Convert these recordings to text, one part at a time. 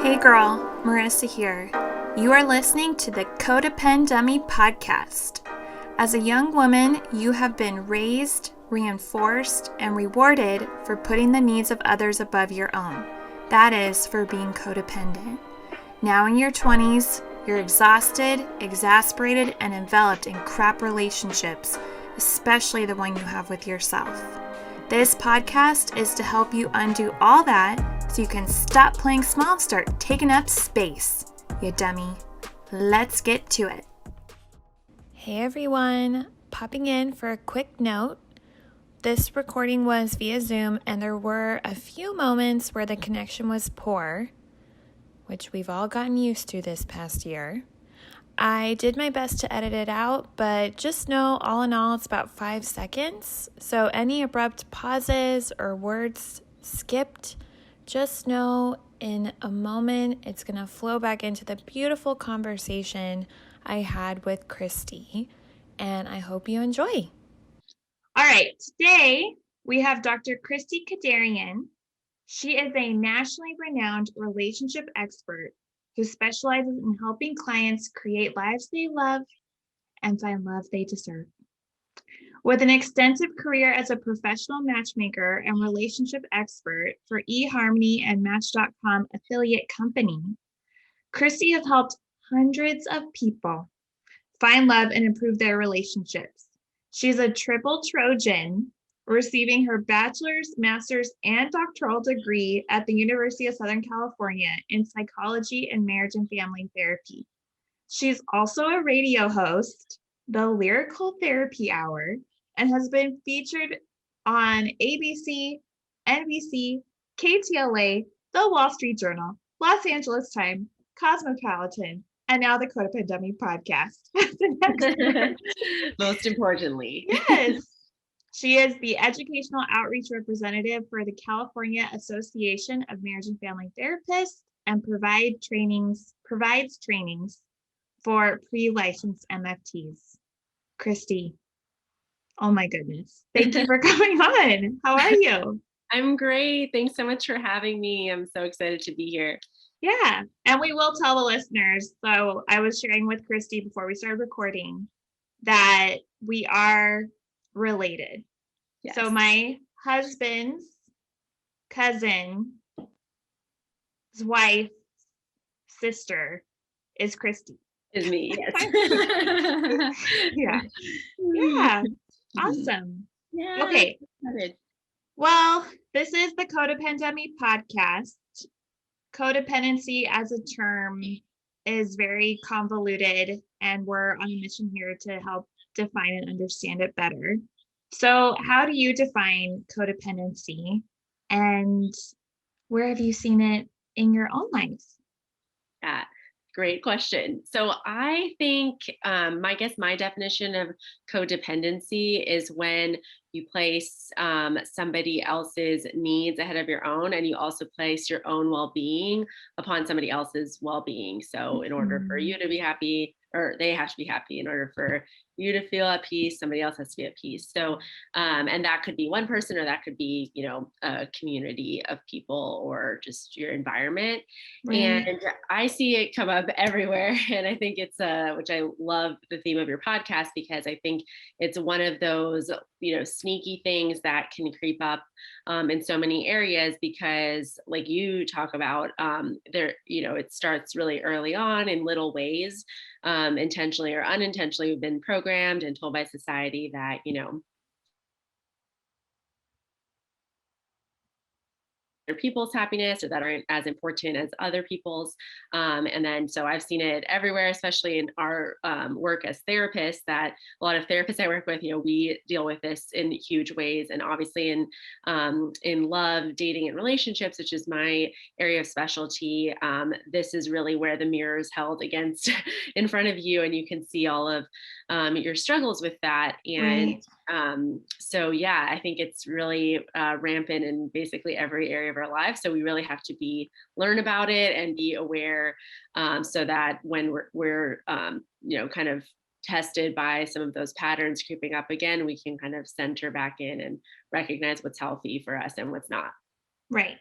Hey girl, Marissa here. You are listening to the Codependency podcast. As a young woman, you have been raised, reinforced, and rewarded for putting the needs of others above your own. That is for being codependent. Now in your 20s, you're exhausted, exasperated, and enveloped in crap relationships, especially the one you have with yourself. This podcast is to help you undo all that so you can stop playing small and start taking up space, you dummy. Let's get to it. Hey everyone, popping in for a quick note. This recording was via Zoom and there were a few moments where the connection was poor, which we've all gotten used to this past year. I did my best to edit it out, but just know all in all it's about 5 seconds. So any abrupt pauses or words skipped, just know in a moment it's going to flow back into the beautiful conversation I had with Christie, and I hope you enjoy. All right, today we have Dr. Christie Kederian. She is a nationally renowned relationship expert who specializes in helping clients create lives they love and find love they deserve. With an extensive career as a professional matchmaker and relationship expert for eHarmony and Match.com affiliate company, Christie has helped hundreds of people find love and improve their relationships. She's a triple Trojan, receiving her bachelor's, master's, and doctoral degree at the University of Southern California in psychology and marriage and family therapy. She's also a radio host, the Lyrical Therapy Hour, and has been featured on ABC, NBC, KTLA, The Wall Street Journal, Los Angeles Times, Cosmopolitan, and now the Codependency podcast. Most importantly. Yes. She is the educational outreach representative for the California Association of Marriage and Family Therapists and provides trainings for pre-licensed MFTs. Christie, oh my goodness. Thank you for coming on. How are you? I'm great. Thanks so much for having me. I'm so excited to be here. Yeah, and we will tell the listeners. So I was sharing with Christie before we started recording that we are related. Yes. So my husband's cousin's wife, sister is Christie. Is me, yes. Yeah. Awesome. Yeah. Okay. Well, this is the Codependency podcast. Codependency as a term is very convoluted, and we're on a mission here to help define and understand it better. So how do you define codependency, and where have you seen it in your own life? Yeah, great question. So I think my definition of codependency is when you place somebody else's needs ahead of your own, and you also place your own well-being upon somebody else's well-being. So in order for you to be happy, or they have to be happy, in order for you to feel at peace, somebody else has to be at peace. So, and that could be one person, or that could be, a community of people, or just your environment. Right. And I see it come up everywhere. And I think it's, which I love the theme of your podcast, because I think it's one of those, sneaky things that can creep up in so many areas, because like you talk about, it starts really early on in little ways. Intentionally or unintentionally, we've been programmed and told by society that, people's happiness, or that aren't as important as other people's. And then, so I've seen it everywhere, especially in our work as therapists, that a lot of therapists I work with, we deal with this in huge ways. And obviously in love, dating, and relationships, which is my area of specialty, this is really where the mirror is held against in front of you, and you can see all of your struggles with that. And so, yeah, I think it's really rampant in basically every area of our lives. So we really have to learn about it and be aware, so that when we're kind of tested by some of those patterns creeping up again, we can kind of center back in and recognize what's healthy for us and what's not. Right.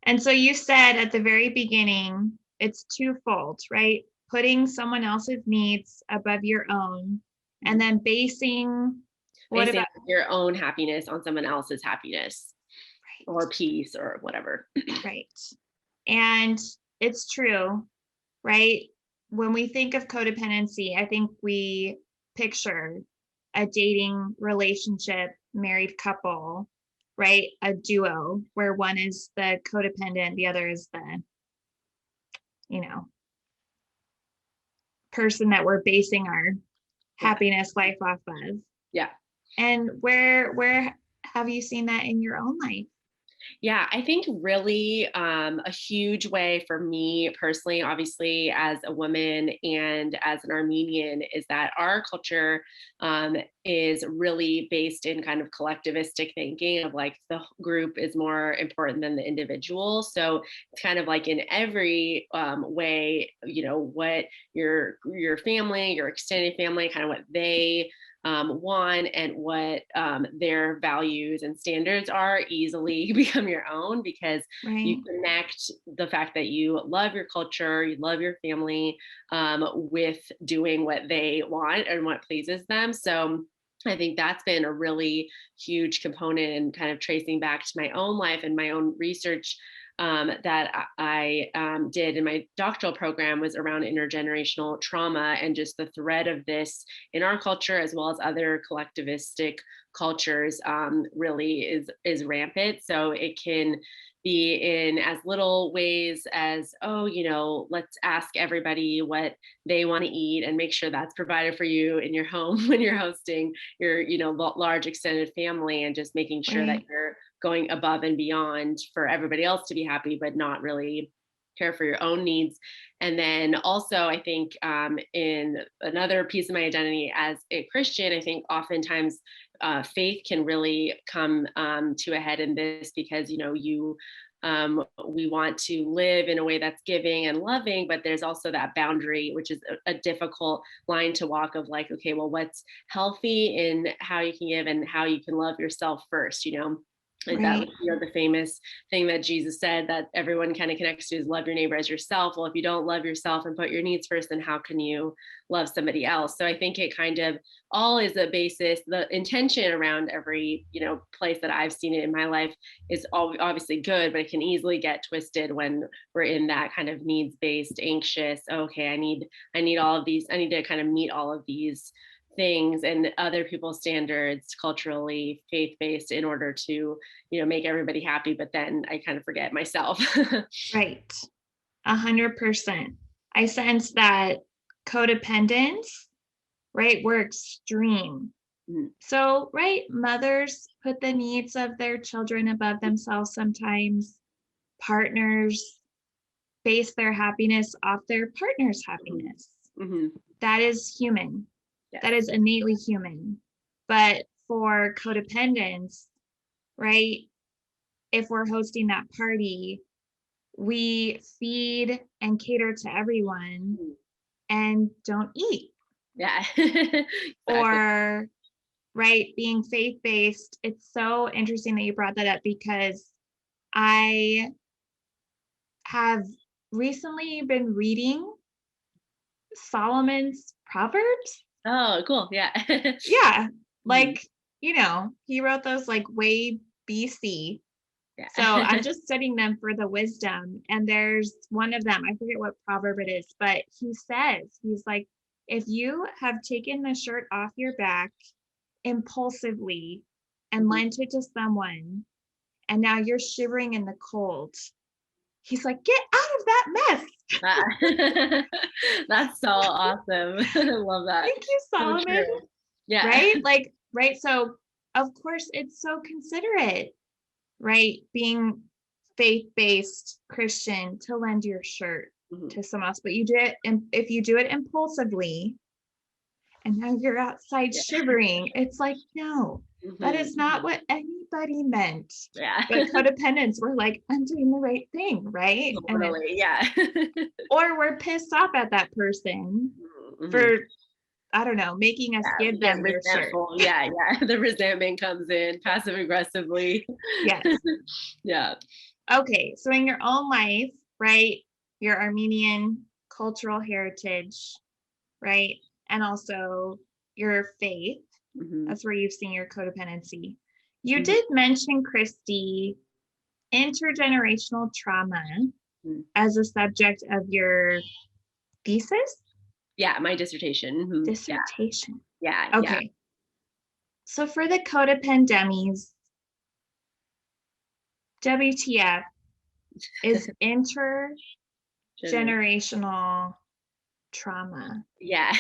And so you said at the very beginning, it's twofold, right? Putting someone else's needs above your own, and then what Basing about your own happiness on someone else's happiness or right, peace or whatever. right. And it's true, right? When we think of codependency, I think we picture a dating relationship, married couple, right? A duo where one is the codependent, the other is the, you know, person that we're basing our Yeah. happiness life off of. Yeah. And where have you seen that in your own life? Yeah, I think really a huge way for me personally, obviously, as a woman and as an Armenian, is that our culture is really based in kind of collectivistic thinking of like the group is more important than the individual. So it's kind of like in every way, what your family, your extended family, kind of what they want and what their values and standards are easily become your own because Right. you connect the fact that you love your culture, you love your family with doing what they want and what pleases them. So I think that's been a really huge component in kind of tracing back to my own life and my own research that I did in my doctoral program was around intergenerational trauma and just the thread of this in our culture as well as other collectivistic cultures really is rampant. So it can be in as little ways as, oh, let's ask everybody what they want to eat and make sure that's provided for you in your home when you're hosting your, large extended family and just making sure that Right. you're going above and beyond for everybody else to be happy, but not really care for your own needs. And then also, I think in another piece of my identity as a Christian, I think oftentimes faith can really come to a head in this because, we want to live in a way that's giving and loving, but there's also that boundary, which is a difficult line to walk of like, okay, well, what's healthy in how you can give and how you can love yourself first, Like that, Right. the famous thing that Jesus said that everyone kind of connects to is love your neighbor as yourself. Well, if you don't love yourself and put your needs first, then how can you love somebody else? So I think it kind of all is a basis. The intention around every, place that I've seen it in my life is obviously good, but it can easily get twisted when we're in that kind of needs-based, anxious, okay, I need all of these, I need to kind of meet all of these things and other people's standards culturally faith-based in order to make everybody happy, but then I kind of forget myself. Right. 100%. I sense that codependence, right? We're extreme. Mhm. So, right, mothers put the needs of their children above themselves sometimes. Partners base their happiness off their partner's Mhm. happiness. Mhm. That is human. Yes. That is innately human. But for codependence, right, if we're hosting that party, we feed and cater to everyone Mhm. and don't eat. Yeah. Exactly. Or, right, being faith based. It's so interesting that you brought that up because I have recently been reading Solomon's Proverbs. Oh, cool. Yeah. Yeah, Mhm. like, he wrote those like way BC. So I'm Yeah. just studying them for the wisdom. And there's one of them, I forget what proverb it is, but he's like, if you have taken the shirt off your back impulsively and Mhm. lent it to someone, and now you're shivering in the cold, he's like, get out of that mess. Ah. That's so awesome. I love that. Thank you, So Solomon. true. Yeah. Right? Like, right. So, of course, it's so considerate, right? Being faith-based Christian to lend your shirt Mhm. to someone else, but you do it, and if you do it impulsively, and now you're outside Yeah. shivering, it's like, no, that Mhm. is not Mhm. what anybody meant. Yeah. But codependents, we're like, I'm doing the right thing, right? And it, Totally. Yeah. or we're pissed off at that person Mhm. for, I don't know, making us Yeah, give we get them your shirt. resentful. Yeah, yeah. The resentment comes in passive aggressively. Yes. Yeah. Okay, so in your own life, right, your Armenian cultural heritage, right, and also your faith, Mhm. that's where you've seen your codependency. You Mhm. did mention, Christy, intergenerational trauma Mhm. as a subject of your thesis? Yeah, my dissertation. Mhm. Yeah, Dissertation. yeah, yeah. Okay. So for the codependemies, WTF is Gener- intergenerational trauma. Yeah.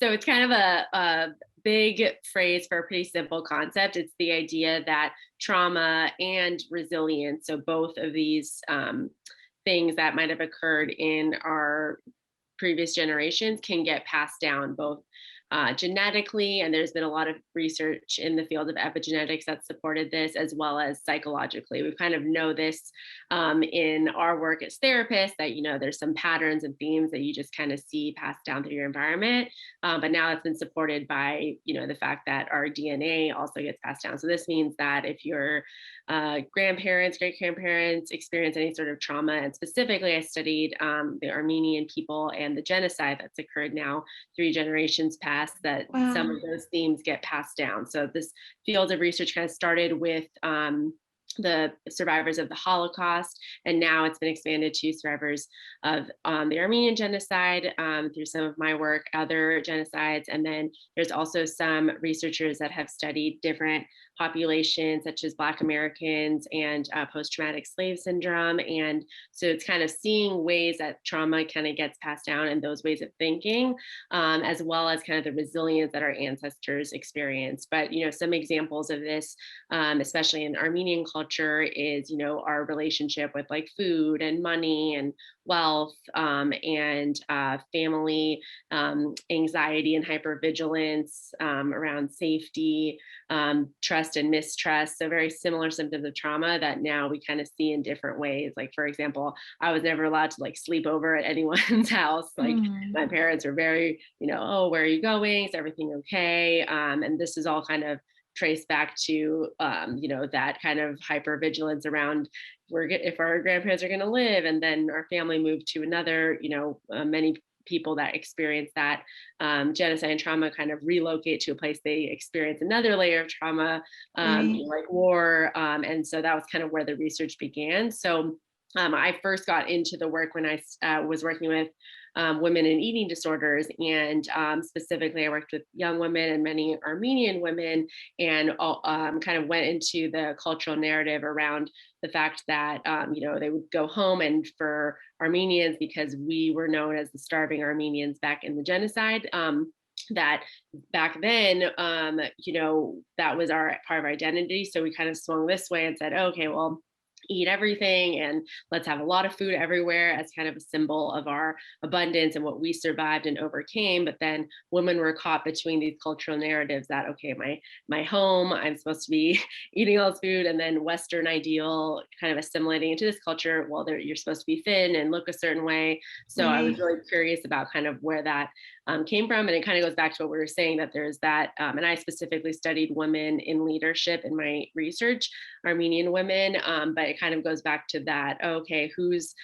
So it's kind of a big phrase for a pretty simple concept. It's the idea that trauma and resilience, so both of these things that might have occurred in our previous generations, can get passed down both genetically, and there's been a lot of research in the field of epigenetics that supported this, as well as psychologically. We kind of know this in our work as therapists, that there's some patterns and themes that you just kind of see passed down through your environment, but now it's been supported by the fact that our DNA also gets passed down. So this means that if your grandparents, great grandparents experience any sort of trauma, and specifically I studied the Armenian people and the genocide that's occurred now 3 generations past, that some Wow. of those themes get passed down. So this field of research kind of started with the survivors of the Holocaust, and now it's been expanded to survivors of the Armenian genocide through some of my work, other genocides, and then there's also some researchers that have studied different populations, such as Black Americans and post-traumatic slave syndrome. And so it's kind of seeing ways that trauma kind of gets passed down and those ways of thinking, as well as kind of the resilience that our ancestors experienced. But, some examples of this, especially in Armenian culture, is, our relationship with like food and money and wealth, and family anxiety and hypervigilance around safety, trust and mistrust. So very similar symptoms of trauma that now we kind of see in different ways. Like, for example, I was never allowed to like sleep over at anyone's house. Like Mm, my parents were very, oh, where are you going? Is everything okay? And this is all kind of traced back to that kind of hypervigilance around if our grandparents are going to live, and then our family moved to another, many people that experience that genocide and trauma kind of relocate to a place they experience another layer of trauma, right. like war. And so that was kind of where the research began. So I first got into the work when I was working with women in eating disorders. And specifically, I worked with young women and many Armenian women, and kind of went into the cultural narrative around the fact that, they would go home, and for Armenians, because we were known as the starving Armenians back in the genocide, that back then, that was our part of our identity. So we kind of swung this way and said, okay, well, eat everything and let's have a lot of food everywhere as kind of a symbol of our abundance and what we survived and overcame. But then women were caught between these cultural narratives that, okay, my home, I'm supposed to be eating all this food, and then Western ideal kind of assimilating into this culture, well, you're supposed to be thin and look a certain way. So I was Right. really curious about kind of where that came from. And it kind of goes back to what we were saying, that there's that, and I specifically studied women in leadership in my research, Armenian women, but it kind of goes back to that, okay, whose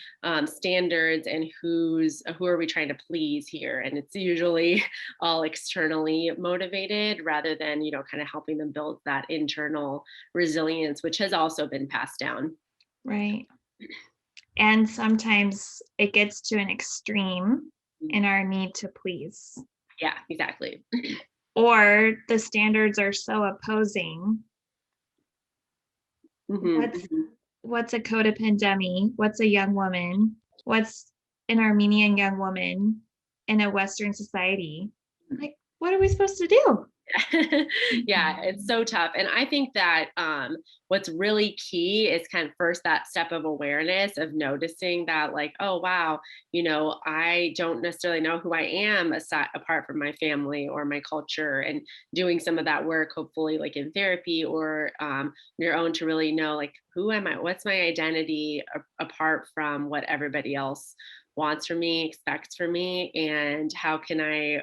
standards and who are we trying to please here? And it's usually all externally motivated, rather than, kind of helping them build that internal resilience, which has also been passed down. Right. And sometimes it gets to an extreme in our need to please, Yeah, exactly. or the standards are so opposing. Hmm. What's Hmm. what's a codependent? What's a young woman? What's an Armenian young woman in a Western society? Like, what are we supposed to do? Yeah, it's so tough. And I think that what's really key is kind of first that step of awareness, of noticing that, like, oh, wow, I don't necessarily know who I am apart from my family or my culture, and doing some of that work, hopefully, like in therapy or your own, to really know, like, who am I? What's my identity apart from what everybody else wants from me, expects from me, and how can I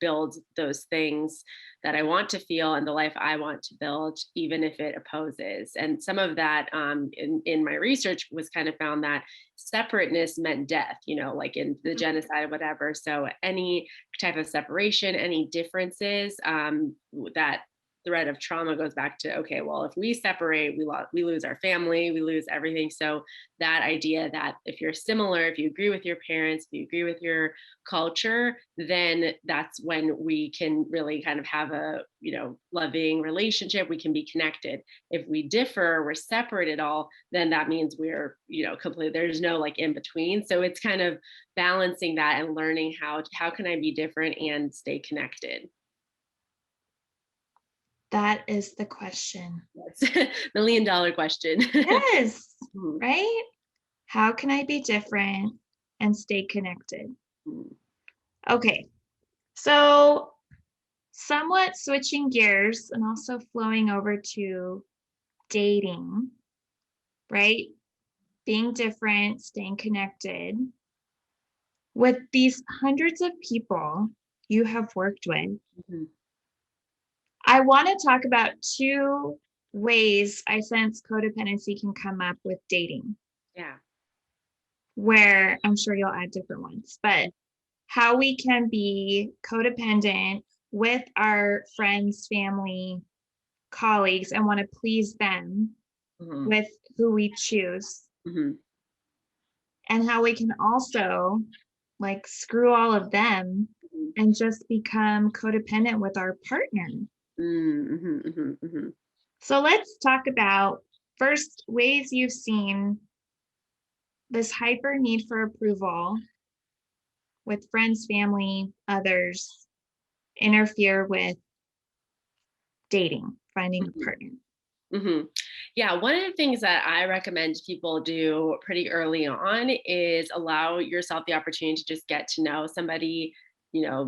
build those things that I want to feel and the life I want to build, even if it opposes differences. And some of that in my research was kind of found that separateness meant death, like in the genocide or whatever. So any type of separation, any differences, that thread of trauma goes back to, okay, well, if we separate, we lose our family, we lose everything. So that idea that if you're similar, if you agree with your parents, if you agree with your culture, then that's when we can really kind of have a, loving relationship. We can be connected. If we differ, we're separate at all, then that means we're, completely, there's no like in between. So it's kind of balancing that and learning how can I be different and stay connected. That is the question. That's $1 million question. Yes, right? How can I be different and stay connected? Okay, so somewhat switching gears and also flowing over to dating, right? Being different, staying connected. With these hundreds of people you have worked with, I want to talk about 2 ways I sense codependency can come up with dating. Yeah. Where I'm sure you'll add different ones, but how we can be codependent with our friends, family, colleagues, and want to please them with who we choose. And how we can also like screw all of them and just become codependent with our partner. So let's talk about first ways you've seen this hyper need for approval with friends, family, others interfere with dating, finding a partner. Yeah, one of the things that I recommend people do pretty early on is allow yourself the opportunity to just get to know somebody,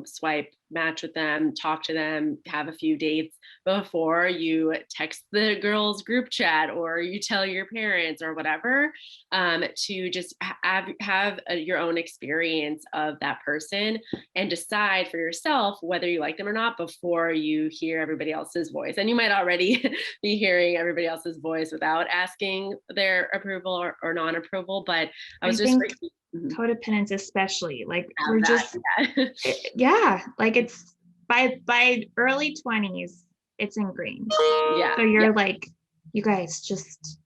swipe, match with them, talk to them, have a few dates before you text the girls group chat or you tell your parents or whatever, to just have your own experience of that person and decide for yourself whether you like them or not before you hear everybody else's voice. And you might already be hearing everybody else's voice without asking their approval or non-approval, but I think codependence especially, like we're just like it's by early 20s it's ingrained. So you're like, you guys just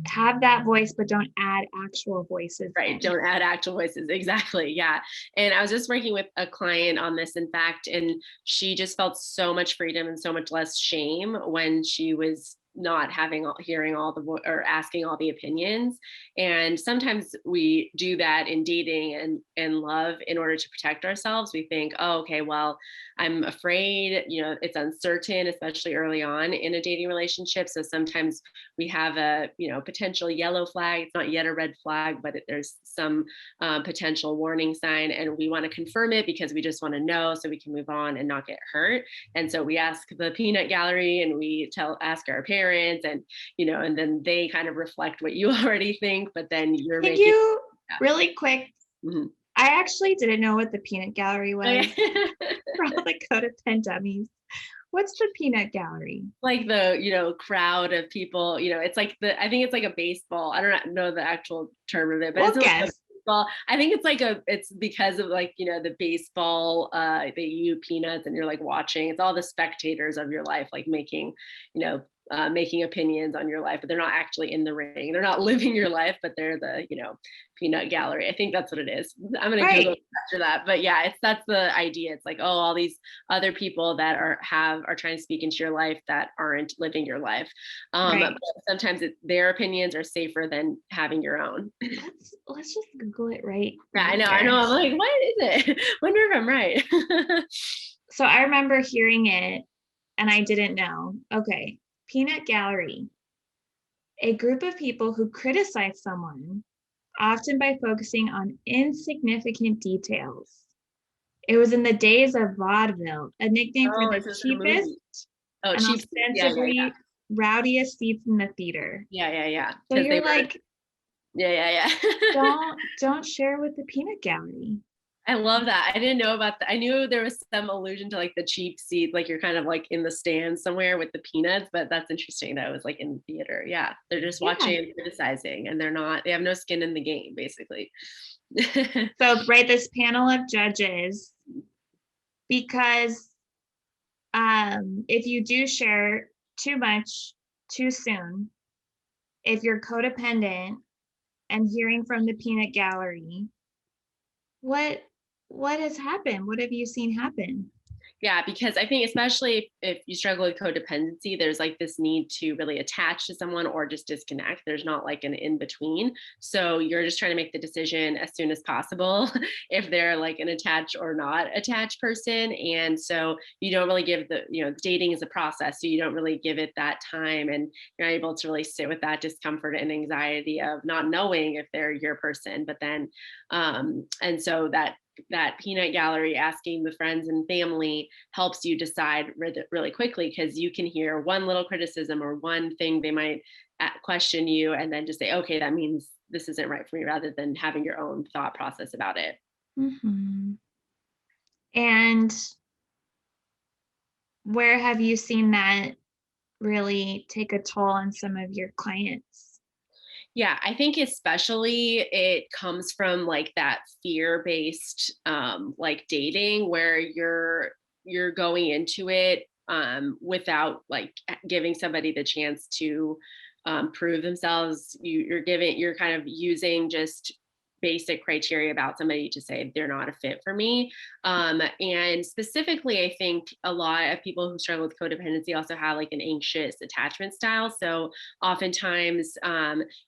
have that voice, but don't add actual voices. Right. Don't add actual voices. Exactly. Yeah. And I was just working with a client on this, in fact, and she just felt so much freedom and so much less shame when she was not hearing all the or asking all the opinions. And sometimes we do that in dating and love in order to protect ourselves. We think, oh, okay, well, I'm afraid, it's uncertain, especially early on in a dating relationship. So sometimes we have a, potential yellow flag. It's not yet a red flag, but there's some potential warning sign. And we want to confirm it because we just want to know so we can move on and not get hurt. And so we ask the peanut gallery and we ask our parents and, and then they kind of reflect what you already think, but then you're really quick. I actually didn't know what the peanut gallery was for all the codependent dummies. What's the peanut gallery? Like the, crowd of people, it's like I think it's like a baseball. I don't know the actual term of it, but it's like baseball. I think it's because of like, the baseball, they eat peanuts and you're like watching, it's all the spectators of your life, like making, making opinions on your life, but they're not actually in the ring. They're not living your life, but they're the, peanut gallery. I think that's what it is. I'm going to Google after that. But yeah, that's the idea. It's like, oh, all these other people that are trying to speak into your life that aren't living your life. But sometimes their opinions are safer than having your own. Let's just Google it right. Yeah, I know. I'm like, what is it? Wonder if I'm right. So I remember hearing it and I didn't know. Okay. Peanut gallery. A group of people who criticize someone, often by focusing on insignificant details. It was in the days of vaudeville, a nickname for the cheapest and ostensibly rowdiest seats in the theater. Yeah. So you're like, yeah. don't share with the peanut gallery. I love that. I didn't know about that. I knew there was some allusion to like the cheap seat, like you're kind of like in the stands somewhere with the peanuts, but that's interesting that it was like in the theater. Yeah. They're just Yeah. watching and criticizing and they have no skin in the game, basically. So, right, this panel of judges, because if you do share too much too soon, if you're codependent and hearing from the peanut gallery, what has happened? What have you seen happen? Yeah, because I think especially if you struggle with codependency, there's like this need to really attach to someone or just disconnect. There's not like an in between. So you're just trying to make the decision as soon as possible if they're like an attached or not attached person. And so you don't really give dating is a process. So you don't really give it that time, and you're able to really sit with that discomfort and anxiety of not knowing if they're your person. But then, and so that peanut gallery, asking the friends and family, helps you decide really quickly, because you can hear one little criticism or one thing they might question you and then just say, okay, that means this isn't right for me, rather than having your own thought process about it. Mm-hmm. And where have you seen that really take a toll on some of your clients? Yeah, I think especially it comes from like that fear-based like dating, where you're going into it without like giving somebody the chance to prove themselves. You're kind of using just basic criteria about somebody to say they're not a fit for me. And specifically, I think a lot of people who struggle with codependency also have like an anxious attachment style. So oftentimes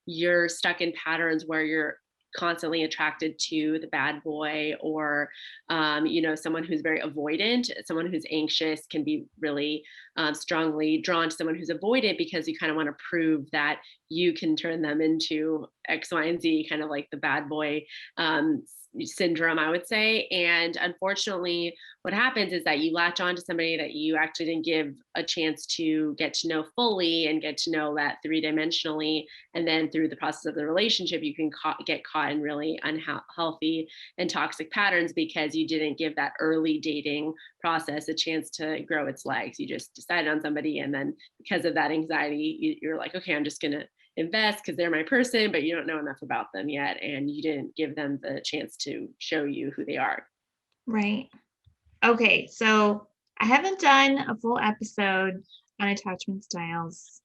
you're stuck in patterns where you're constantly attracted to the bad boy, or someone who's very avoidant. Someone who's anxious can be really strongly drawn to someone who's avoidant, because you kind of want to prove that you can turn them into X, Y, and Z, kind of like the bad boy syndrome, I would say. And unfortunately, what happens is that you latch on to somebody that you actually didn't give a chance to get to know fully and get to know that three-dimensionally. And then through the process of the relationship, you can get caught in really unhealthy and toxic patterns, because you didn't give that early dating process a chance to grow its legs. You just decided on somebody, and then because of that anxiety, you're like, okay, I'm just going to invest because they're my person, but you don't know enough about them yet, and you didn't give them the chance to show you who they are. Right. Okay, so I haven't done a full episode on attachment styles.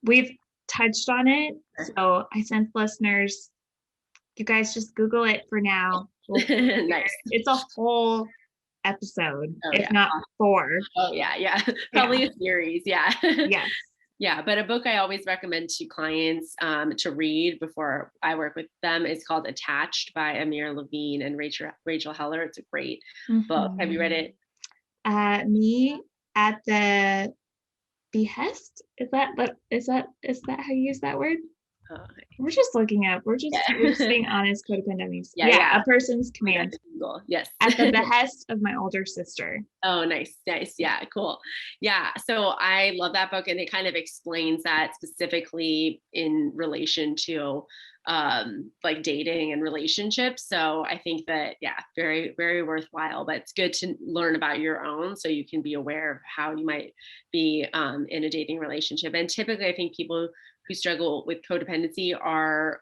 We've touched on it, so I sense listeners, you guys just Google it for now. Nice. It's a whole episode, if yeah. not 4. Oh yeah. Probably a series. Yeah. Yes. Yeah, but a book I always recommend to clients to read before I work with them is called Attached by Amir Levine and Rachel Heller. It's a great book. Have you read it? Me at the behest. Is that how you use that word? We're just looking up. We're just being honest, codependent. Yeah, a person's command. Yes. At the behest of my older sister. Oh, nice. Yeah, cool. Yeah. So I love that book, and it kind of explains that specifically in relation to like dating and relationships. So I think that, yeah, very, very worthwhile, but it's good to learn about your own so you can be aware of how you might be in a dating relationship. And typically I think people who struggle with codependency are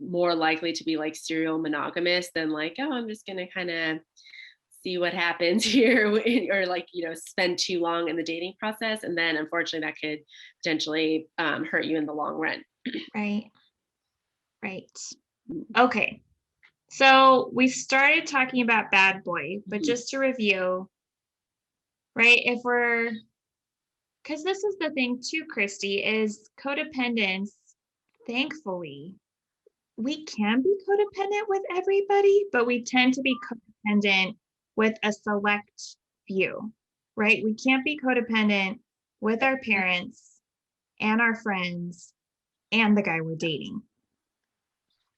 more likely to be like serial monogamous than like, oh, I'm just going to kind of see what happens here, or like, spend too long in the dating process. And then unfortunately that could potentially hurt you in the long run. Right. Okay. So we started talking about bad boy, but just to review, right? Because this is the thing too, Christy, is codependence, thankfully, we can be codependent with everybody, but we tend to be codependent with a select few, right? We can't be codependent with our parents and our friends and the guy we're dating.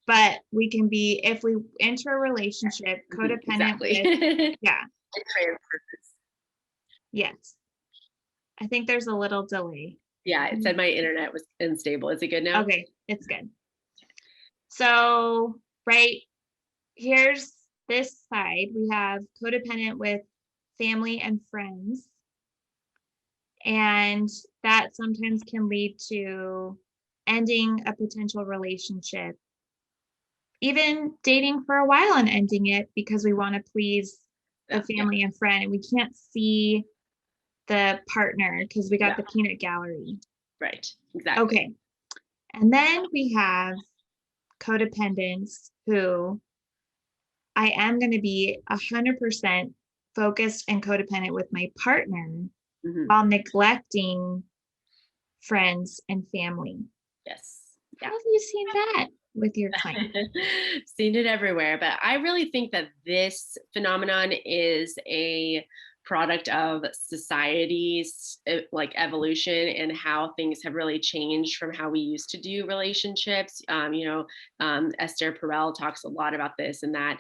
But we can be, if we enter a relationship, codependent with, yeah. Yes. I think there's a little delay. Yeah, it said my internet was unstable. Is it good now? Okay, it's good. So, right, here's this side, we have codependent with family and friends. And that sometimes can lead to ending a potential relationship, even dating for a while and ending it because we want to please the Yeah. family and friend and we can't see the partner because we got Yeah. the peanut gallery. Right. Exactly. Okay. And then we have codependents who I am going to be 100% focused and codependent with my partner Mhm. while neglecting friends and family. Yes. How Yeah. have you seen that with your clients? Seen it everywhere, but I really think that this phenomenon is a product of society's like evolution and how things have really changed from how we used to do relationships. Esther Perel talks a lot about this, and that,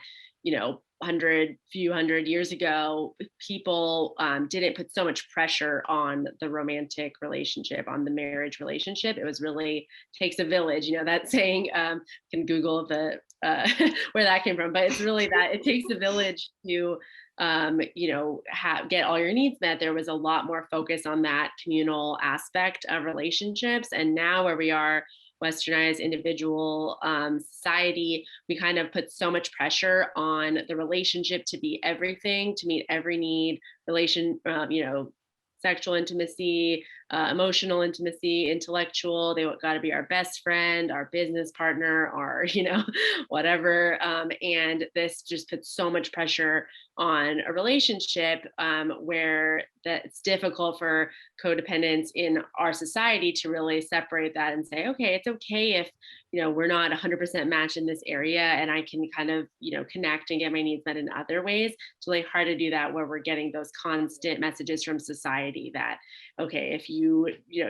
few hundred years ago, people didn't put so much pressure on the romantic relationship, on the marriage relationship. It was really takes a village, that saying. Can Google the where that came from, but it's really that it takes a village to get all your needs met. There was a lot more focus on that communal aspect of relationships, and now where we are, westernized individual society, we kind of put so much pressure on the relationship to be everything, to meet every need, sexual intimacy, emotional intimacy, intellectual. They got to be our best friend, our business partner, our, whatever. And this just puts so much pressure on a relationship where that it's difficult for codependents in our society to really separate that and say, okay, it's okay if, we're not 100% matched in this area, and I can kind of, connect and get my needs met in other ways. It's really hard to do that where we're getting those constant messages from society that, okay, if you,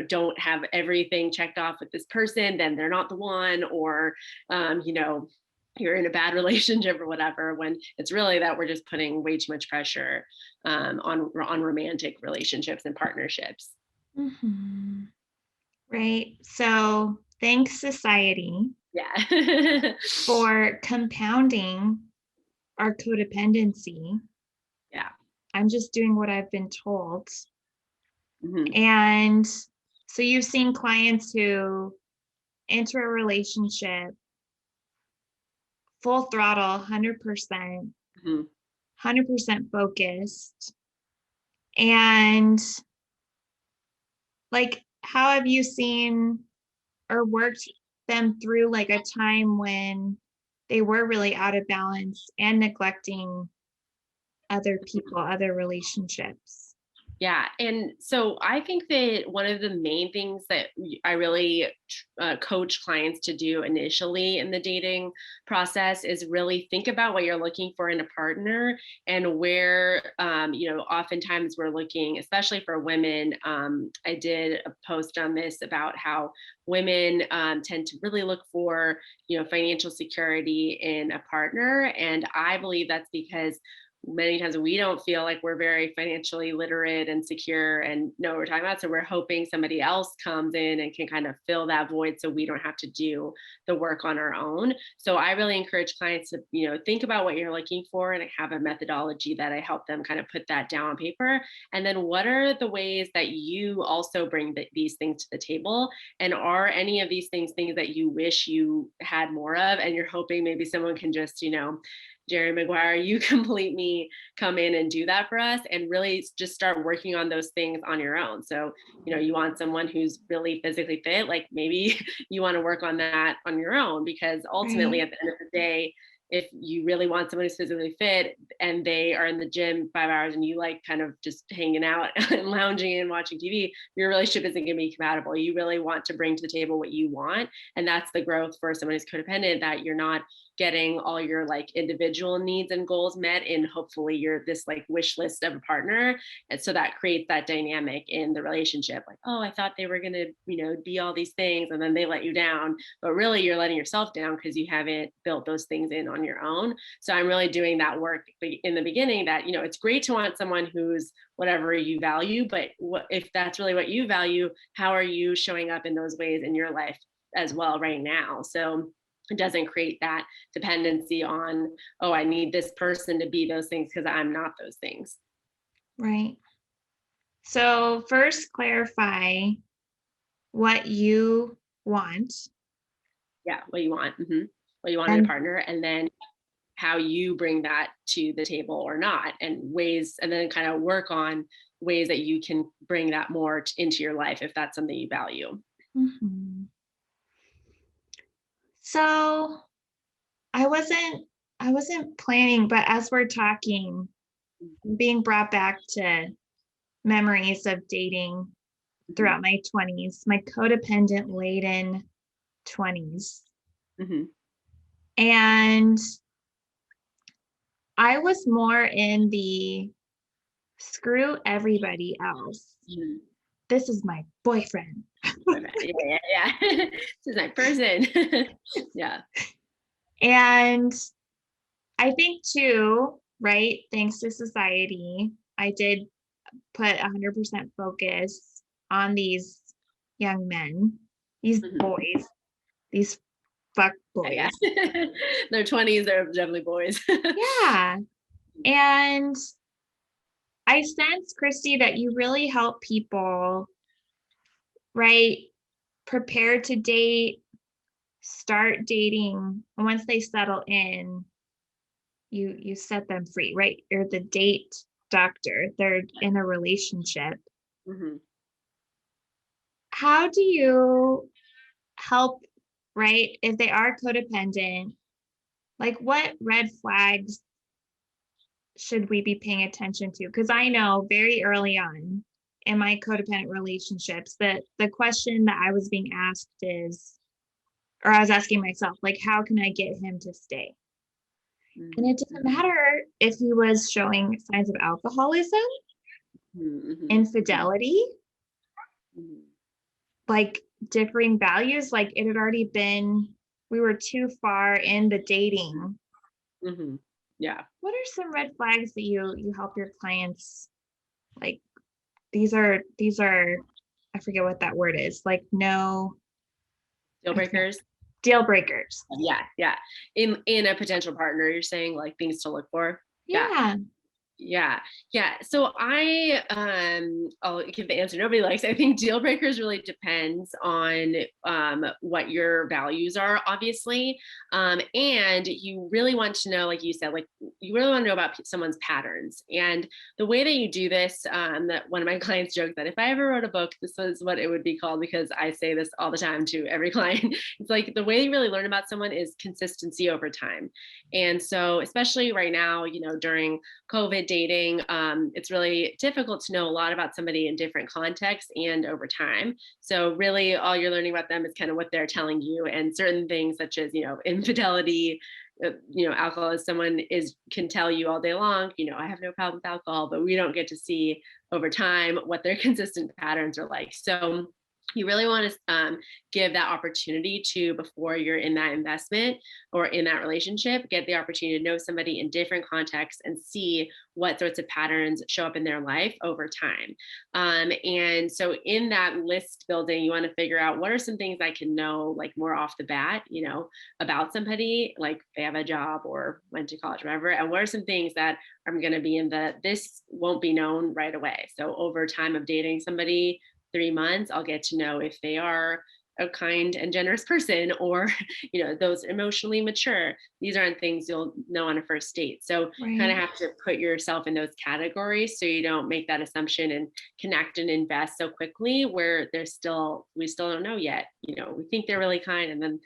don't have everything checked off with this person, then they're not the one, or, you're in a bad relationship or whatever, when it's really that we're just putting way too much pressure on romantic relationships and partnerships. Mm-hmm. Right. So thanks, society, Yeah. for compounding our codependency. Yeah. I'm just doing what I've been told. Mm-hmm. And so you've seen clients who enter a relationship full throttle, 100%, Mm-hmm. 100% focused. And like, how have you seen or worked them through like a time when they were really out of balance and neglecting other people, other relationships? Yeah. And so I think that one of the main things that I really coach clients to do initially in the dating process is really think about what you're looking for in a partner, and where, oftentimes we're looking, especially for women. I did a post on this about how women tend to really look for, financial security in a partner. And I believe that's because many times we don't feel like we're very financially literate and secure and know what we're talking about. So we're hoping somebody else comes in and can kind of fill that void so we don't have to do the work on our own. So I really encourage clients to, think about what you're looking for, and I have a methodology that I help them kind of put that down on paper. And then what are the ways that you also bring these things to the table? And are any of these things that you wish you had more of, and you're hoping maybe someone can just, Jerry Maguire, you complete me, come in and do that for us, and really just start working on those things on your own. So, you want someone who's really physically fit, like maybe you want to work on that on your own, because ultimately Right. at the end of the day, if you really want someone who's physically fit and they are in the gym 5 hours and you like kind of just hanging out and lounging and watching TV, your relationship isn't going to be compatible. You really want to bring to the table what you want. And that's the growth for someone who's codependent, that you're not getting all your like individual needs and goals met in hopefully you're this like wish list of a partner. And so that creates that dynamic in the relationship, like, oh, I thought they were going to, be all these things, and then they let you down, but really you're letting yourself down because you haven't built those things in on your own. So I'm really doing that work in the beginning, that, it's great to want someone who's whatever you value, but if that's really what you value, how are you showing up in those ways in your life as well right now? So it doesn't create that dependency on, oh, I need this person to be those things because I'm not those things. Right. So first clarify what you want. Yeah, what you want, what you want in a And partner, and then how you bring that to the table or not, and ways, and then kind of work on ways that you can bring that more into your life if that's something you value. Mhm. So I wasn't planning, but as we're talking, I'm being brought back to memories of dating Mhm. throughout my 20s, my codependent laden 20s. Mhm. And I was more in the screw everybody else. Mhm. This is my boyfriend. Okay. Yeah. This is my person. Yeah. And I think too, right? Thanks to society, I did put 100% focus on these young men, these Mhm. boys, these fuck Yeah. boys. Their 20s, they're definitely boys. Yeah. And I sense, Christy, that you really help people, right? Prepare to date, start dating. And once they settle in, you set them free, right? You're the date doctor. They're in a relationship. Mhm. How do you help, right? If they are codependent, like what red flags should we be paying attention to? Because I know very early on in my codependent relationships that the question that I was being asked is, or I was asking myself, like, how can I get him to stay? And it Mhm. doesn't matter if he was showing signs of alcoholism, Mhm. Mhm. Mhm. infidelity, Mhm. like differing values, like it had already been, we were too far in the dating. Mhm. Yeah. What are some red flags that you help your clients, like these are I forget what that word is, like no, Deal I can't, breakers. deal breakers. Yeah. Yeah. In a potential partner, you're saying like things to look for. Yeah. Yeah. Yeah. Yeah. So I'll give the answer nobody likes. I think deal breakers really depends on what your values are, obviously. And you really want to know, like you said, like you really want to know about someone's patterns. And the way that you do this, that one of my clients joked that if I ever wrote a book, this was what it would be called, because I say this all the time to every client. It's like the way you really learn about someone is consistency over time. And so, especially right now, during COVID dating, it's really difficult to know a lot about somebody in different contexts and over time. So really all you're learning about them is kind of what they're telling you, and certain things such as, infidelity, alcohol, as someone can tell you all day long, I have no problem with alcohol, but we don't get to see over time what their consistent patterns are like. So you really want to give that opportunity to, before you're in that investment or in that relationship, get the opportunity to know somebody in different contexts and see what sorts of patterns show up in their life over time. And so in that list building, you want to figure out what are some things I can know, like more off the bat, about somebody, like they have a job or went to college, whatever, and what are some things that I'm going to be in this won't be known right away. So over time of dating somebody, 3 months, I'll get to know if they are a kind and generous person, or those emotionally mature. These aren't things you'll know on a first date. So kind of Right. have to put yourself in those categories so you don't make that assumption and connect and invest so quickly where we still don't know yet. We think they're really kind, and then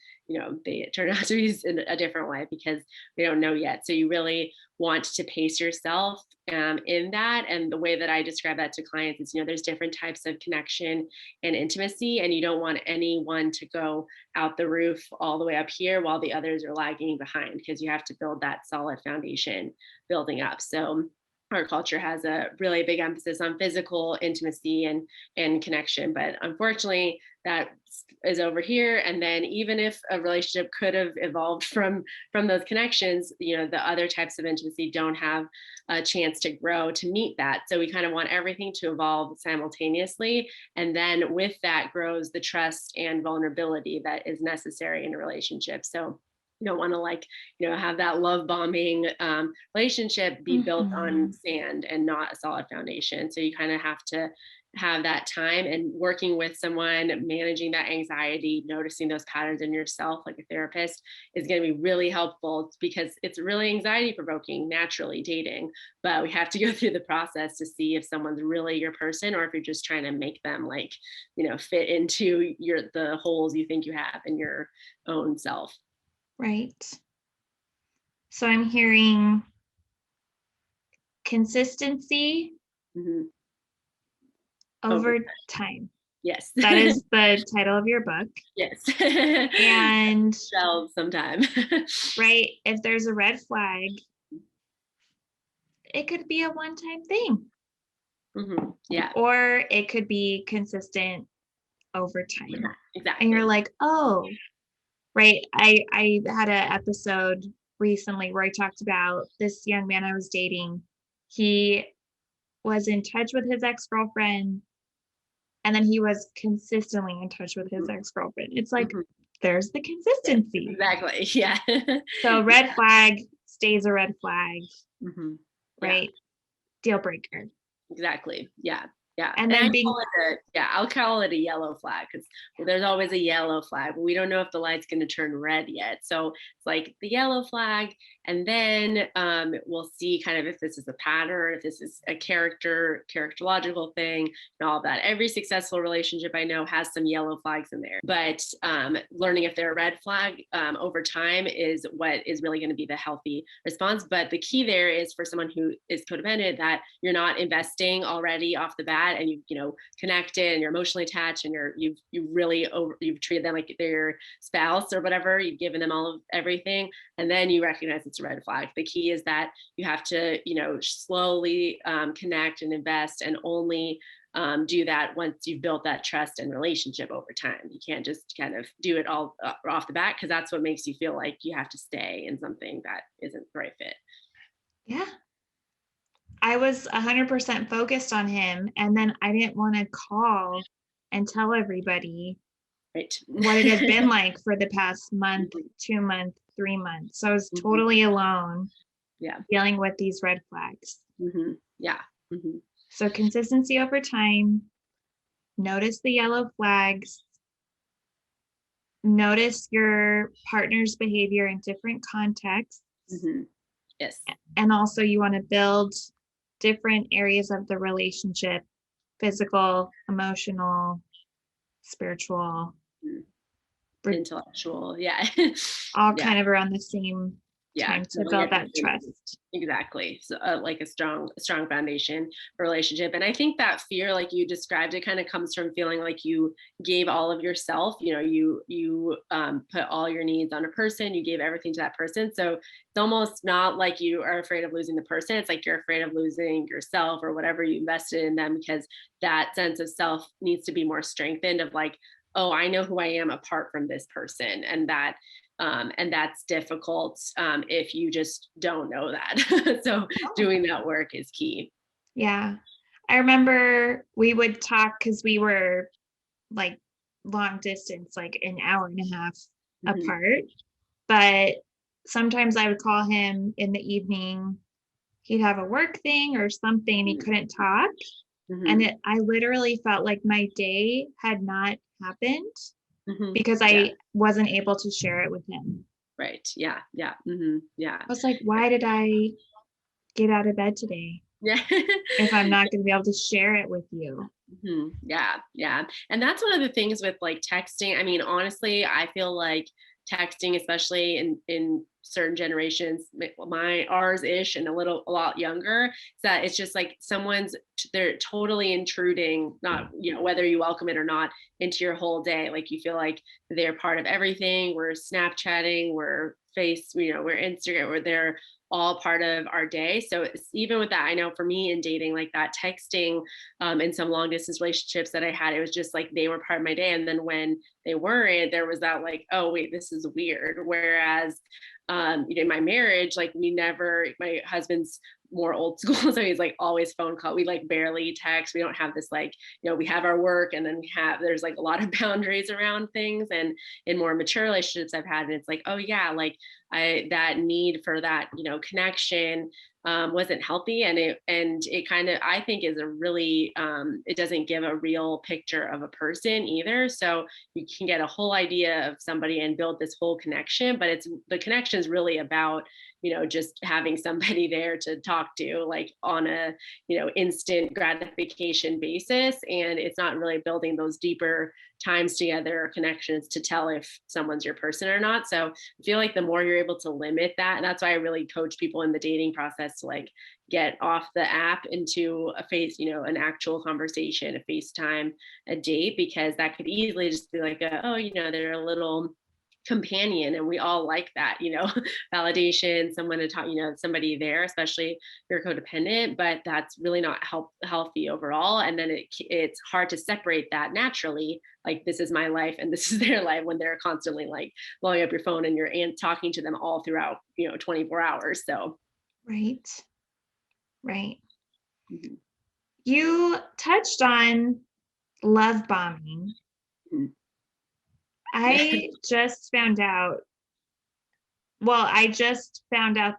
they turn out to be in a different way because we don't know yet. So you really want to pace yourself in that. And the way that I describe that to clients is, there's different types of connection and intimacy, and you don't want anyone to go out the roof all the way up here while the others are lagging behind, because you have to build that solid foundation building up. So our culture has a really big emphasis on physical intimacy and connection, but unfortunately that is over here. And then even if a relationship could have evolved from those connections, the other types of intimacy don't have a chance to grow to meet that. So we kind of want everything to evolve simultaneously, and then with that grows the trust and vulnerability that is necessary in a relationship. So You don't want to like, have that love bombing relationship be built on sand and not a solid foundation. So you kind of have to have that time, and working with someone, managing that anxiety, noticing those patterns in yourself, like a therapist, is going to be really helpful, because it's really anxiety provoking naturally dating, but we have to go through the process to see if someone's really your person, or if you're just trying to make them like, fit into the holes you think you have in your own self. Right. So I'm hearing consistency Mm-hmm. over time. Yes. That is the title of your book. Yes. And Shelves sometime. right, if there's a red flag, it could be a one-time thing. Mm-hmm. Yeah. Or it could be consistent over time. Exactly. And you're like, oh, right. I had an episode recently where I talked about this young man I was dating. He was in touch with his ex-girlfriend, and then he was consistently in touch with his ex-girlfriend. It's like, there's the consistency. Exactly. Yeah. So red flag stays a red flag, right? Yeah. Deal breaker. Exactly. Yeah. Yeah. And then I'll call it a yellow flag, because there's always a yellow flag, but we don't know if the light's going to turn red yet. So it's like the yellow flag, and then we'll see kind of if this is a pattern, if this is a characterological thing, and all of that. Every successful relationship I know has some yellow flags in there, but learning if they're a red flag over time is what is really going to be the healthy response. But the key there is, for someone who is codependent, that you're not investing already off the bat, and you connected, and you're emotionally attached, and you've treated them like their spouse or whatever. You've given them all of everything, and then you recognize it's a red flag. The key is that you have to slowly connect and invest, and only do that once you've built that trust and relationship over time. You can't just kind of do it all off the bat, because that's what makes you feel like you have to stay in something that isn't the right fit. Yeah. I was 100% focused on him, and then I didn't want to call and tell everybody what it had been like for the past month, 2 months, 3 months. So I was totally alone, dealing with these red flags. Yeah. So consistency over time, notice the yellow flags, notice your partner's behavior in different contexts. Yes. And also you want to build different areas of the relationship: physical, emotional, spiritual, intellectual. Yeah. all kind of around the same time to build that trust. Exactly. So like a strong foundation for relationship. And I think that fear, like you described, it kind of comes from feeling like you gave all of yourself, you put all your needs on a person, you gave everything to that person. So it's almost not like you are afraid of losing the person. It's like you're afraid of losing yourself, or whatever you invested in them, because that sense of self needs to be more strengthened, of like, oh, I know who I am apart from this person. And that's difficult if you just don't know that. So doing that work is key. Yeah. I remember we would talk, because we were like long distance, like an hour and a half apart. But sometimes I would call him in the evening. He'd have a work thing or something, and he couldn't talk. And I literally felt like my day had not happened, because I wasn't able to share it with him. Right. Yeah. Yeah. Yeah. I was like, why did I get out of bed today? Yeah. If I'm not going to be able to share it with you. Yeah. Yeah. And that's one of the things with like texting. I mean, honestly, I feel like texting, especially in certain generations, ours-ish and a lot younger, is that it's just like they're totally intruding, not, whether you welcome it or not, into your whole day. Like you feel like they're part of everything. We're Snapchatting, we're we're Instagram, they're all part of our day. So even with that, I know for me in dating, like that texting, in some long distance relationships that I had, it was just like they were part of my day. And then when they weren't, there was that like, oh wait, this is weird. Whereas in my marriage, like my husband's more old school. So he's like always phone call. We like barely text. We don't have this like, we have our work, and then there's like a lot of boundaries around things. And in more mature relationships I've had, and it's like, oh yeah, like that need for that, connection wasn't healthy. And it kind of, I think, is a really, it doesn't give a real picture of a person either. So you can get a whole idea of somebody and build this whole connection, but the connection is really about, just having somebody there to talk to, like on a, instant gratification basis. And it's not really building those deeper times together or connections to tell if someone's your person or not. So I feel like the more you're able to limit that, and that's why I really coach people in the dating process to like get off the app into a an actual conversation, a FaceTime, a date, because that could easily just be like they're a little companion, and we all like that, validation, someone to talk, somebody there, especially if you're codependent, but that's really not healthy overall. And then it's hard to separate that naturally, like this is my life and this is their life, when they're constantly like blowing up your phone and you're talking to them all throughout 24 hours. So right. Mhm. You touched on love bombing. Mhm. I just found out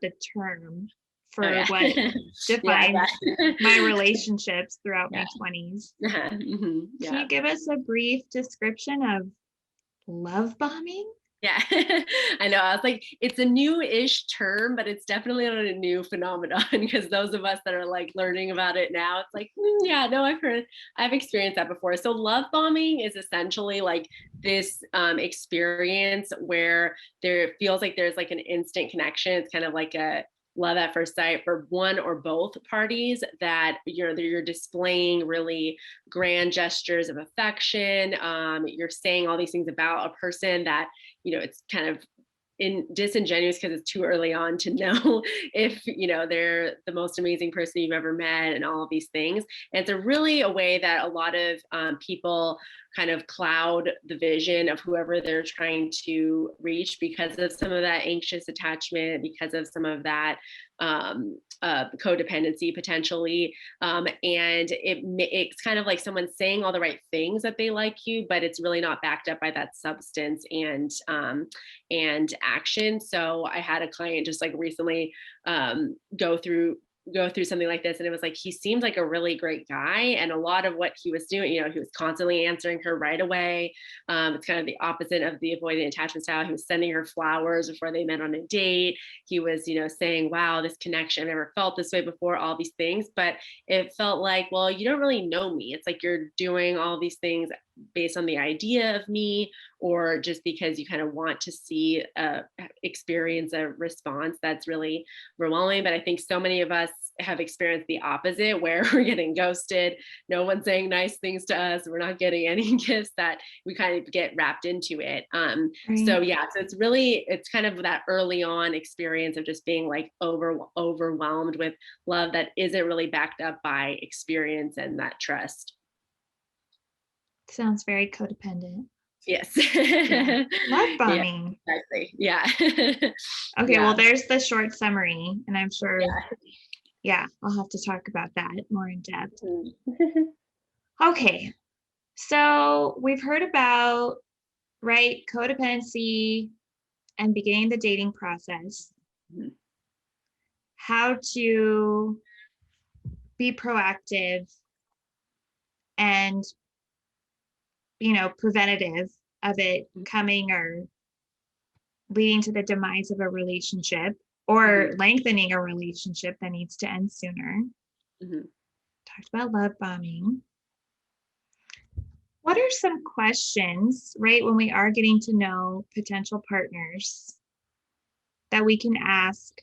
the term for what defines my relationships throughout my 20s. Mhm. Can you give us a brief description of love bombing? Yeah, I know. I was like, it's a new-ish term, but it's definitely not a new phenomenon, because those of us that are like learning about it now, it's like, yeah, no, I've experienced that before. So love bombing is essentially like this experience where there feels like there's like an instant connection. It's kind of like a love at first sight for one or both parties, that you're displaying really grand gestures of affection. You're saying all these things about a person that it's kind of disingenuous because it's too early on to know if they're the most amazing person you've ever met and all of these things. And it's a way that a lot of people kind of cloud the vision of whoever they're trying to reach, because of some of that anxious attachment, because of some of that codependency potentially. And it's kind of like someone saying all the right things that they like you, but it's really not backed up by that substance and action. So I had a client just like recently go through something like this, and it was like he seemed like a really great guy, and a lot of what he was doing, he was constantly answering her right away. It's kind of the opposite of the avoidant attachment style. He was sending her flowers before they met on a date. He was saying, wow, this connection, I've never felt this way before, all these things. But it felt like, well, you don't really know me. It's like you're doing all these things based on the idea of me, or just because you kind of want to see experience a response that's really overwhelming. But I think so many of us have experienced the opposite, where we're getting ghosted, no one's saying nice things to us, we're not getting any gifts, that we kind of get wrapped into it. So yeah, so it's kind of that early on experience of just being like overwhelmed with love that isn't really backed up by experience and that trust. Sounds very codependent. Yes. Yeah. Love bombing. Yeah, exactly. Yeah. Okay, Yeah. well, there's the short summary, and I'm sure, I'll have to talk about that more in depth. Okay, so we've heard about, codependency and beginning the dating process, how to be proactive and, preventative of it coming or leading to the demise of a relationship, or lengthening a relationship that needs to end sooner. Talked about love bombing. What are some questions, when we are getting to know potential partners, that we can ask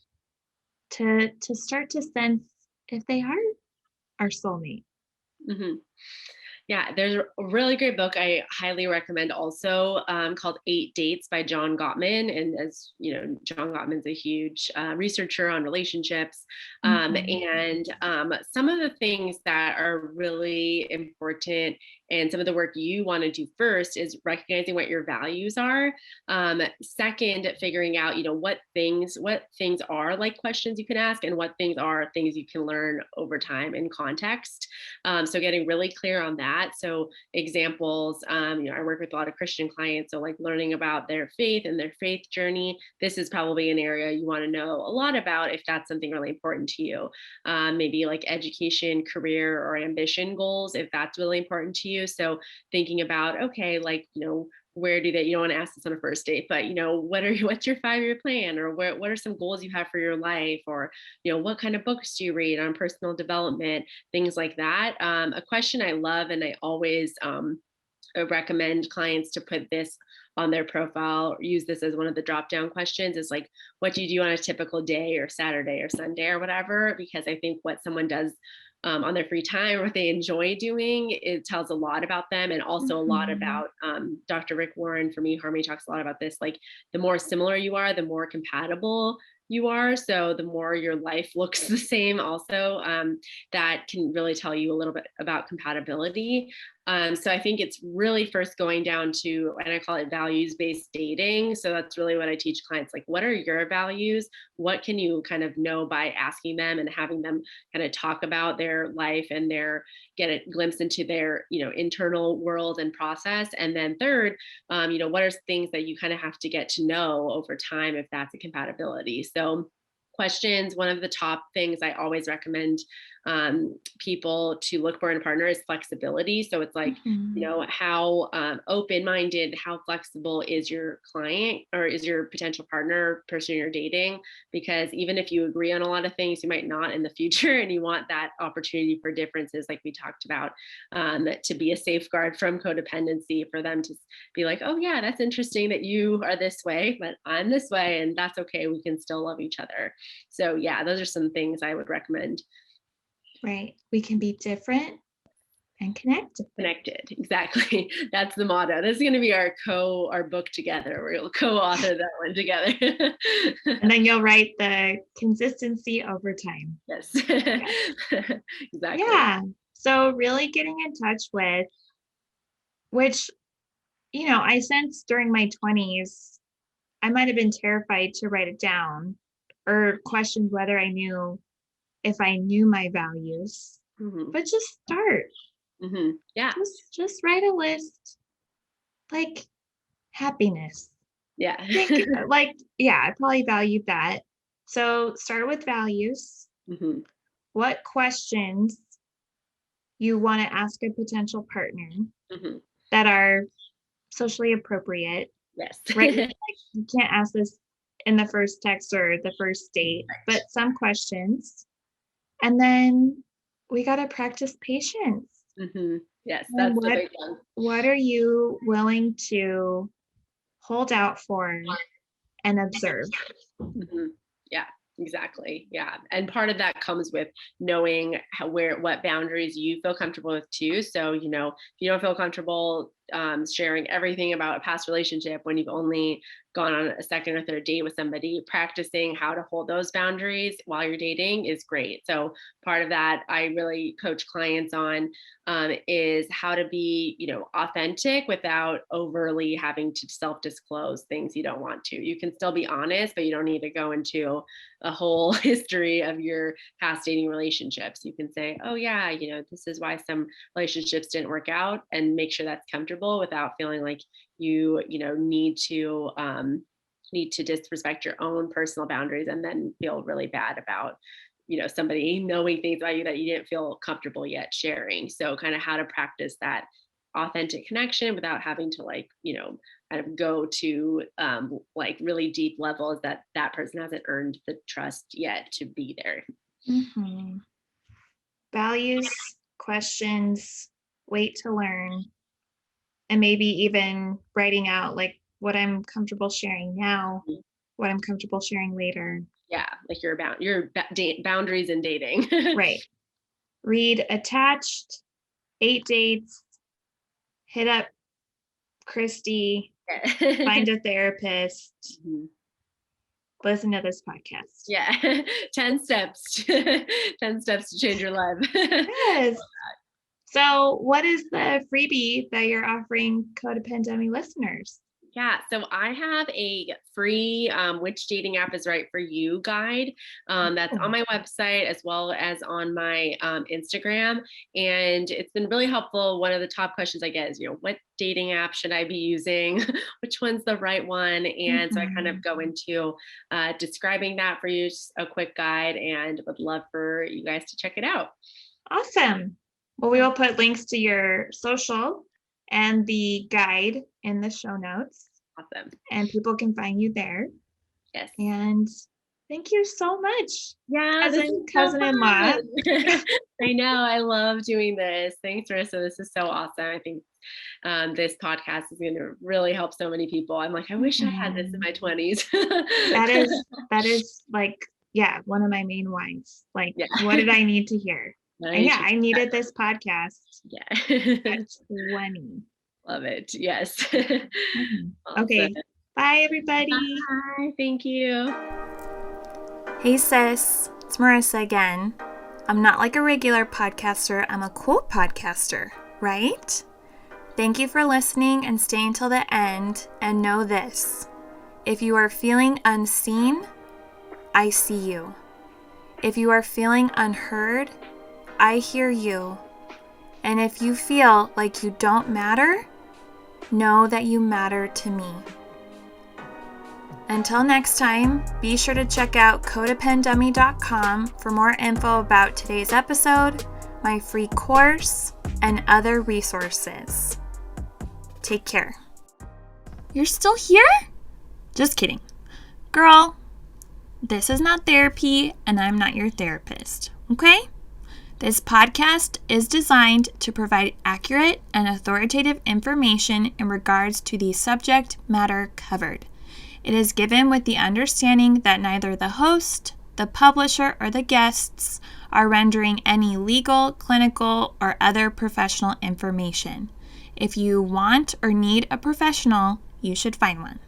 to start to sense if they are our soulmate? Yeah, there's a really great book I highly recommend also, called 8 Dates by John Gottman. And as you know, John Gottman's a huge researcher on relationships. And some of the things that are really important And some of the work you want to do first is recognizing what your values are. Second, figuring out, what things are like questions you can ask, and what things are things you can learn over time in context. So getting really clear on that. So examples, I work with a lot of Christian clients. So like learning about their faith and their faith journey. This is probably an area you want to know a lot about if that's something really important to you. Maybe like education, career, or ambition goals, if that's really important to you. So thinking about, okay, like, where do they, you don't want to ask this on a first date, but what's your 5-year plan, or what are some goals you have for your life, or what kind of books do you read on personal development, things like that. A question I love, and I always recommend clients to put this on their profile, or use this as one of the drop down questions, is like, what do you do on a typical day, or Saturday or Sunday or whatever? Because I think what someone does on their free time, or what they enjoy doing, it tells a lot about them, and also a lot about Dr. Rick Warren, for me, Harmony, talks a lot about this. Like, the more similar you are, the more compatible you are. So the more your life looks the same also, that can really tell you a little bit about compatibility. So I think it's really first going down to, and I call it values-based dating. So that's really what I teach clients, like, what are your values? What can you kind of know by asking them and having them kind of talk about their life and get a glimpse into their, internal world and process. And then third, what are things that you kind of have to get to know over time, if that's a compatibility. So questions, one of the top things I always recommend people to look for in a partner is flexibility. So it's like, how open-minded, how flexible is your client, or is your potential partner, person you're dating? Because even if you agree on a lot of things, you might not in the future, and you want that opportunity for differences, like we talked about, to be a safeguard from codependency, for them to be like, oh yeah, that's interesting that you are this way, but I'm this way, and that's okay. We can still love each other. So yeah, those are some things I would recommend. Right. We can be different and connected. Exactly. That's the motto. This is going to be our book together. We'll co-author that one together. And then you'll write the consistency over time. Yes. Exactly. Yeah. So really getting in touch with, which, I sensed during my 20s, I might have been terrified to write it down, or questioned whether I knew if I knew my values. But just start. Yeah. Just write a list, like happiness. Yeah. I probably valued that. So start with values. What questions you want to ask a potential partner that are socially appropriate. Yes. Right. Like, you can't ask this in the first text or the first date, but some questions. And then we got to practice patience. Yes, that's the big one. What are you willing to hold out for and observe? Yeah, exactly. Yeah. And part of that comes with knowing what boundaries you feel comfortable with too. So, if you don't feel comfortable sharing everything about a past relationship when you've only gone on a second or third date with somebody, practicing how to hold those boundaries while you're dating is great. So part of that I really coach clients on is how to be, authentic without overly having to self-disclose things you don't want to. You can still be honest, but you don't need to go into a whole history of your past dating relationships. You can say, oh yeah, this is why some relationships didn't work out, and make sure that's comfortable without feeling like you need to disrespect your own personal boundaries and then feel really bad about somebody knowing things about you that you didn't feel comfortable yet sharing. So kind of how to practice that authentic connection without having to kind of go to really deep levels that person hasn't earned the trust yet to be there. Values, questions, wait to learn, and maybe even writing out like what I'm comfortable sharing now, what I'm comfortable sharing later. Yeah, like your boundaries in dating. Right. Read Attached, 8 Dates, hit up Christie, find a therapist, listen to this podcast. Yeah. 10 steps. 10 steps to change your life. Yes. So what is the freebie that you're offering Codependent listeners? Yeah, so I have a free which dating app is right for you guide that's on my website as well as on my Instagram. And it's been really helpful. One of the top questions I get is, what dating app should I be using? Which one's the right one? And so I kind of go into describing that for you, just a quick guide, and would love for you guys to check it out. Awesome. Well, we will put links to your social and the guide in the show notes. Awesome. And people can find you there. Yes. And thank you so much. Yeah, cousin-in-law. I know. I love doing this. Thanks, Marissa. This is so awesome. I think this podcast is going to really help so many people. I'm like, I wish I had this in my 20s. That is like, one of my main wines. Like, what did I need to hear? I needed this podcast. At 20. Love it. Yes. Awesome. Okay. Bye, everybody. Bye. Thank you. Hey, sis. It's Marissa again. I'm not like a regular podcaster. I'm a cool podcaster, right? Thank you for listening and staying till the end. And know this. If you are feeling unseen, I see you. If you are feeling unheard, I hear you. And if you feel like you don't matter, know that you matter to me. Until next time, be sure to check out codependent.com for more info about today's episode, my free course, and other resources. Take care. You're still here? Just kidding. Girl, this is not therapy, and I'm not your therapist, okay? This podcast is designed to provide accurate and authoritative information in regards to the subject matter covered. It is given with the understanding that neither the host, the publisher, or the guests are rendering any legal, clinical, or other professional information. If you want or need a professional, you should find one.